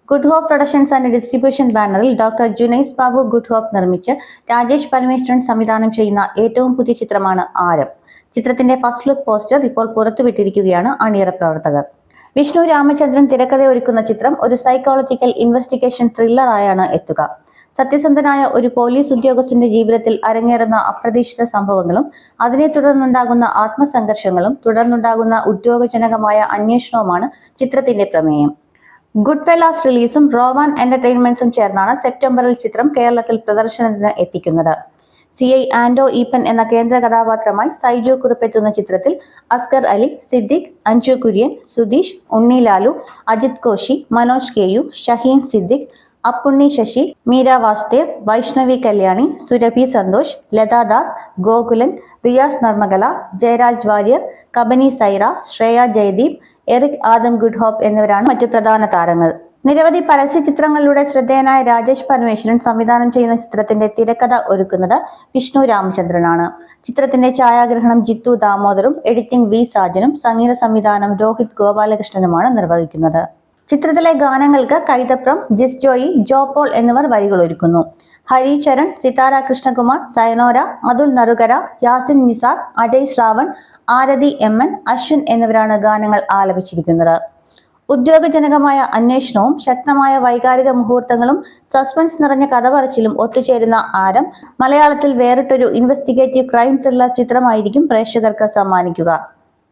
Good hope productions and distribution ബാനറിൽ doctor Junaiz Babu good hope നിർമ്മിച്ച് രാജേഷ് പരമേശ്വരൻ സംവിധാനം ചെയ്യുന്ന ഏറ്റവും പുതിയ ചിത്രമാണ് ആരം. ചിത്രത്തിന്റെ ഫസ്റ്റ് ലുക്ക് പോസ്റ്റർ ഇപ്പോൾ പുറത്തുവിട്ടിരിക്കുകയാണ് അണിയറ പ്രവർത്തകർ. വിഷ്ണു രാമചന്ദ്രൻ തിരക്കഥയൊരുക്കുന്ന ചിത്രം ഒരു സൈക്കോളജിക്കൽ ഇൻവെസ്റ്റിഗേഷൻ ത്രില്ലർ ആയാണ് എത്തുക. സത്യസന്ധനായ ഒരു പോലീസ് ഉദ്യോഗസ്ഥന്റെ ജീവിതത്തിൽ അരങ്ങേറുന്ന അപ്രതീക്ഷിത സംഭവങ്ങളും അതിനെ തുടർന്നുണ്ടാകുന്ന ആത്മസംഘർഷങ്ങളും തുടർന്നുണ്ടാകുന്ന ഉദ്യോഗജനകമായ അന്വേഷണവുമാണ് ചിത്രത്തിന്റെ പ്രമേയം. ഗുഡ് ഫെല്ലാസ് റിലീസും റോവാൻ എന്റർടൈൻമെന്റ്സും ചേർന്നാണ് സെപ്റ്റംബറിൽ ചിത്രം കേരളത്തിൽ പ്രദർശനത്തിന് എത്തിക്കുന്നത്. CI ആൻഡോ ഈപ്പൻ എന്ന കേന്ദ്ര കഥാപാത്രമായി സൈജു കുറുപ്പെത്തുന്ന ചിത്രത്തിൽ Askar Ali, Siddique, Anju Kurian, Sudheesh, Unni Lalu, Ajith Koshy, Manoj KU, Shaheen Siddique, Appunni Sasi, Meera Vasudev, Vaishnavi Kalyani, Surabhi Santhosh, Latha Das, Gokulan, Riyas Narmakala, Jayaraj Warrier, Kabani Saira, Shreya Jayadeep, Eric Adam good hope എന്നിവരാണ് മറ്റു പ്രധാന താരങ്ങൾ. നിരവധി പരസ്യ ചിത്രങ്ങളിലൂടെ ശ്രദ്ധേയനായ രാജേഷ് പരമേശ്വരൻ സംവിധാനം ചെയ്യുന്ന ചിത്രത്തിന്റെ തിരക്കഥ ഒരുക്കുന്നത് വിഷ്ണു രാമചന്ദ്രനാണ്. ചിത്രത്തിന്റെ ഛായാഗ്രഹണം ജിത്തു ദാമോദറും എഡിറ്റിംഗ് V സാജനും സംഗീത സംവിധാനം രോഹിത് ഗോപാലകൃഷ്ണനുമാണ് നിർവഹിക്കുന്നത്. ചിത്രത്തിലെ ഗാനങ്ങൾക്ക് കൈതപ്രം, ജിസ് ജോയി, ജോ പോൾ എന്നിവർ വരികൾ ഒരുക്കുന്നു. ഹരി ചരൺ, സിതാര കൃഷ്ണകുമാർ, സയനോര, അതുൽ നറുകര, യാസിൻ നിസാർ, അജയ് ശ്രാവൺ, ആരതി MN, അശ്വിൻ എന്നിവരാണ് ഗാനങ്ങൾ ആലപിച്ചിരിക്കുന്നത്. ഉദ്യോഗജനകമായ അന്വേഷണവും ശക്തമായ വൈകാരിക മുഹൂർത്തങ്ങളും സസ്പെൻസ് നിറഞ്ഞ കഥ പറച്ചിലും ഒത്തുചേരുന്ന ആരം മലയാളത്തിൽ വേറിട്ടൊരു ഇൻവെസ്റ്റിഗേറ്റീവ് ക്രൈം ത്രില്ലർ ചിത്രമായിരിക്കും പ്രേക്ഷകർക്ക് സമ്മാനിക്കുക.